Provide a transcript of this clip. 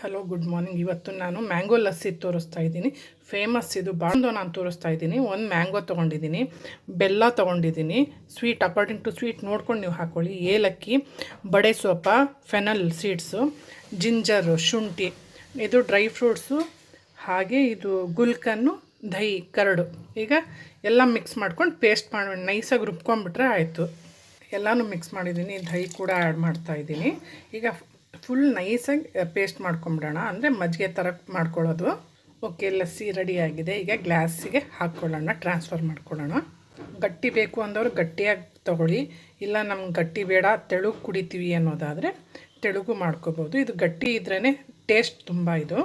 Hello good morning. ಇವತ್ತು ನಾನು mango lassi ತೋರಿಸ್ತಾ ಇದ್ದೀನಿ. ಫೇಮಸ್ ಇದು ಬಾಂದು ನಾನು ತೋರಿಸ್ತಾ ಇದ್ದೀನಿ. ಒಂದು ಮ್ಯಾಂಗೋ ತೊಗೊಂಡಿದ್ದೀನಿ, ಬೆಲ್ಲ ತೊಗೊಂಡಿದ್ದೀನಿ. ಸ್ವೀಟ್ ಅಕಾರ್ಡಿಂಗ್ ಟು ಸ್ವೀಟ್ ನೋಡ್ಕೊಂಡು ನೀವು ಹಾಕ್ಕೊಳ್ಳಿ. ಏಲಕ್ಕಿ, ಬಡೆ ಸೋಪ, ಫೆನಲ್ ಸೀಡ್ಸು, ಜಿಂಜರು, ಶುಂಠಿ, ಇದು ಡ್ರೈ ಫ್ರೂಟ್ಸು, ಹಾಗೆ ಇದು ಗುಲ್ಕನ್ನು, ದಹಿ, ಕರಡು. ಈಗ ಎಲ್ಲ ಮಿಕ್ಸ್ ಮಾಡ್ಕೊಂಡು ಪೇಸ್ಟ್ ಮಾಡಿ ನೈಸಾಗಿ ರುಬ್ಕೊಂಡ್ಬಿಟ್ರೆ ಆಯಿತು. ಎಲ್ಲನೂ ಮಿಕ್ಸ್ ಮಾಡಿದ್ದೀನಿ. ದಹಿ ಕೂಡ ಆ್ಯಡ್ ಮಾಡ್ತಾಯಿದ್ದೀನಿ. ಈಗ ಫುಲ್ ನೈಸಾಗಿ ಪೇಸ್ಟ್ ಮಾಡ್ಕೊಂಬಿಡೋಣ, ಅಂದರೆ ಮಜ್ಜಿಗೆ ಥರ ಮಾಡ್ಕೊಳ್ಳೋದು. ಓಕೆ, ಲಸ್ಸಿ ರೆಡಿಯಾಗಿದೆ. ಈಗ ಗ್ಲಾಸಿಗೆ ಹಾಕ್ಕೊಳ್ಳೋಣ, ಟ್ರಾನ್ಸ್ಫರ್ ಮಾಡ್ಕೊಳ್ಳೋಣ. ಗಟ್ಟಿ ಬೇಕು ಅಂದವರು ಗಟ್ಟಿಯಾಗಿ ತೊಗೊಳ್ಳಿ, ಇಲ್ಲ ನಮ್ಗೆ ಗಟ್ಟಿ ಬೇಡ ತೆಳುಗೆ ಕುಡಿತೀವಿ ಅನ್ನೋದಾದರೆ ತೆಳುಗು ಮಾಡ್ಕೋಬೋದು. ಇದು ಗಟ್ಟಿ ಇದ್ರೇ ಟೇಸ್ಟ್ ತುಂಬ ಇದು.